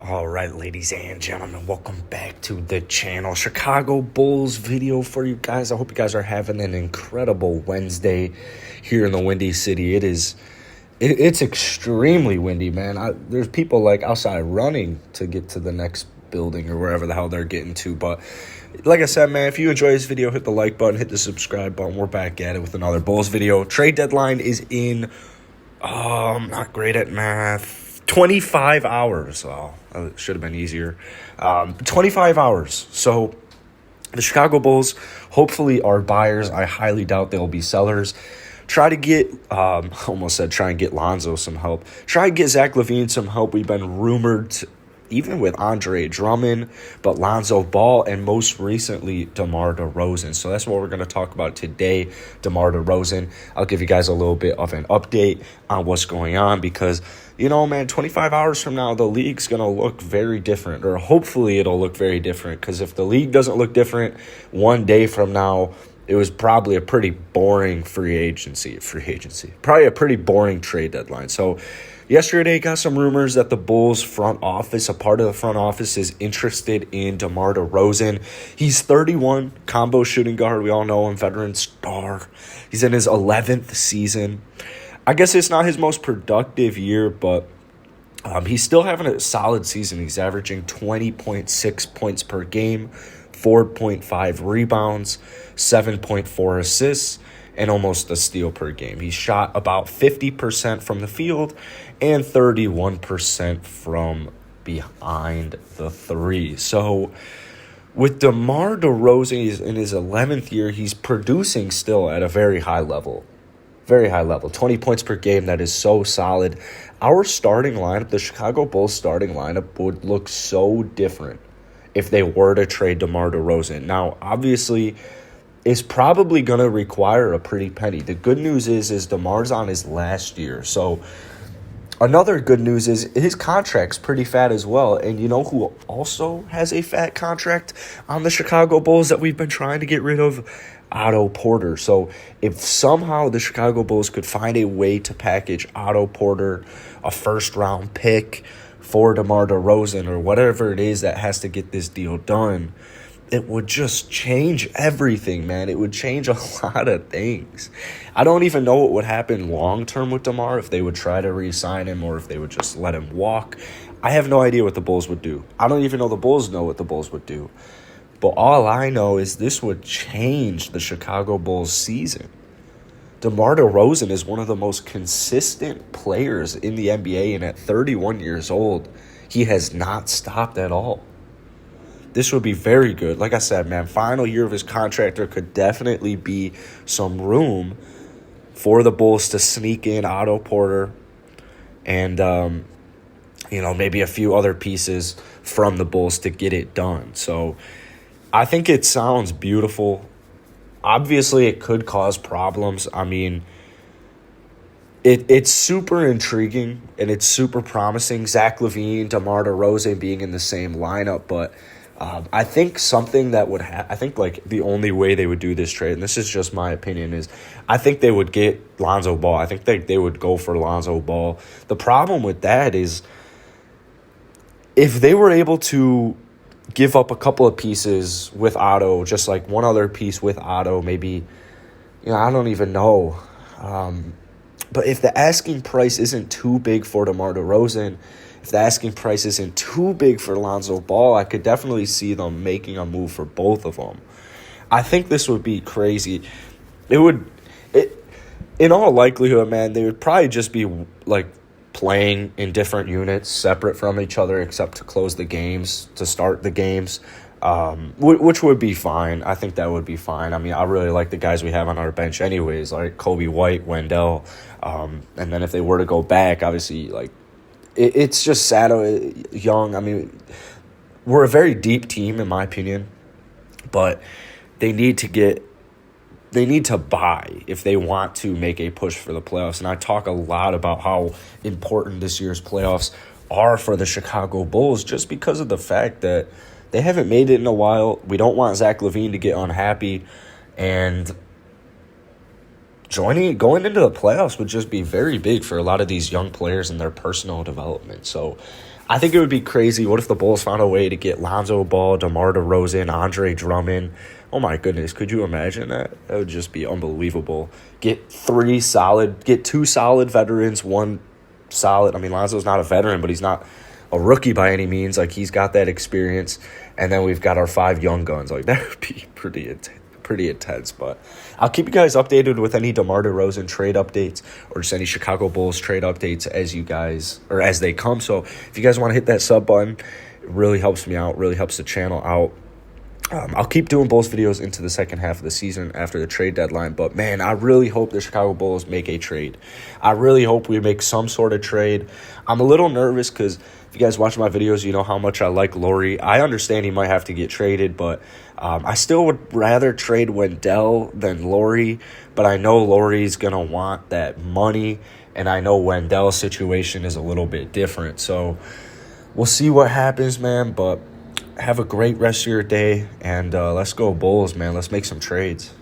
All right, ladies and gentlemen, welcome back to the channel. Chicago Bulls video for you guys. I hope you guys are having an incredible Wednesday here in the Windy City. It's extremely windy, man. There's people like outside running to get to the next building or wherever the hell they're getting to. But like I said, man, if you enjoy this video, hit the like button, hit the subscribe button. We're back at it with another Bulls video. Trade deadline is in, I'm not great at math. 25 hours. Oh, it should have been easier. 25 hours. So the Chicago Bulls hopefully are buyers. I highly doubt they'll be sellers. Try to get, almost said try and get Lonzo some help. Try and get Zach LaVine some help. We've been rumored even with Andre Drummond, but Lonzo Ball, and most recently, DeMar Derozan. So that's what we're going to talk about today, DeMar Derozan. I'll give you guys a little bit of an update on what's going on because, you know, man, 25 hours from now, the league's going to look very different, or hopefully it'll look very different, because if the league doesn't look different one day from now, it was probably a pretty boring free agency, probably a pretty boring trade deadline. So yesterday, got some rumors that the Bulls front office, a part of the front office, is interested in DeMar Derozan. He's 31, combo shooting guard. We all know him, veteran star. He's in his 11th season. I guess it's not his most productive year, but he's still having a solid season. He's averaging 20.6 points per game, 4.5 rebounds, 7.4 assists, and almost a steal per game. He shot about 50% from the field and 31% from behind the three. So with DeMar Derozan, he's in his 11th year, he's producing still at a very high level. Very high level. 20 points per game, that is so solid. Our starting lineup, the Chicago Bulls starting lineup, would look so different if they were to trade DeMar Derozan. Now, obviously, it's probably going to require a pretty penny. The good news is DeMar's on his last year. So another good news is his contract's pretty fat as well. And you know who also has a fat contract on the Chicago Bulls that we've been trying to get rid of? Otto Porter. So if somehow the Chicago Bulls could find a way to package Otto Porter, a first-round pick for DeMar Derozan, or whatever it is that has to get this deal done, it would just change everything, man. It would change a lot of things. I don't even know what would happen long-term with DeMar, if they would try to re-sign him or if they would just let him walk. I have no idea what the Bulls would do. I don't even know the Bulls know what the Bulls would do. But all I know is this would change the Chicago Bulls season. DeMar Derozan is one of the most consistent players in the NBA, and at 31 years old, he has not stopped at all. This would be very good. Like I said, man, final year of his contract, there could definitely be some room for the Bulls to sneak in Otto Porter and, maybe a few other pieces from the Bulls to get it done. So I think it sounds beautiful. Obviously, it could cause problems. I mean, it's super intriguing and it's super promising. Zach LaVine, DeMar Derozan being in the same lineup, but I think something that would I think like the only way they would do this trade, and this is just my opinion, is I think they would get Lonzo Ball. I think they would go for Lonzo Ball. The problem with that is if they were able to give up a couple of pieces with Otto, just like one other piece with Otto, maybe, I don't even know. But if the asking price isn't too big for DeMar Derozan, if the asking price isn't too big for Lonzo Ball, I could definitely see them making a move for both of them. I think this would be crazy. In all likelihood, man, they would probably just be like playing in different units, separate from each other, except to close the games, to start the games, which would be fine. I think that would be fine. I mean, I really like the guys we have on our bench anyways, like Kobe White, Wendell, and then if they were to go back, obviously, like, it's just sad, young. I mean, we're a very deep team, in my opinion, but they need to buy if they want to make a push for the playoffs. And I talk a lot about how important this year's playoffs are for the Chicago Bulls just because of the fact that they haven't made it in a while. We don't want Zach LaVine to get unhappy. And going into the playoffs would just be very big for a lot of these young players and their personal development. So I think it would be crazy. What if the Bulls found a way to get Lonzo Ball, DeMar DeRozan, Andre Drummond? Oh my goodness, could you imagine that? That would just be unbelievable. Get two solid veterans, one solid. I mean, Lonzo's not a veteran, but he's not a rookie by any means. Like, he's got that experience. And then we've got our 5 young guns. Like, that would be pretty intense. But I'll keep you guys updated with any DeMar DeRozan trade updates or just any Chicago Bulls trade updates as they come. So if you guys want to hit that sub button, it really helps me out, really helps the channel out. I'll keep doing Bulls videos into the second half of the season after the trade deadline. But, man, I really hope the Chicago Bulls make a trade. I really hope we make some sort of trade. I'm a little nervous because if you guys watch my videos, you know how much I like Lauri. I understand he might have to get traded, but I still would rather trade Wendell than Lauri. But I know Lauri's going to want that money, and I know Wendell's situation is a little bit different. So we'll see what happens, man, but have a great rest of your day, and let's go Bulls, man. Let's make some trades.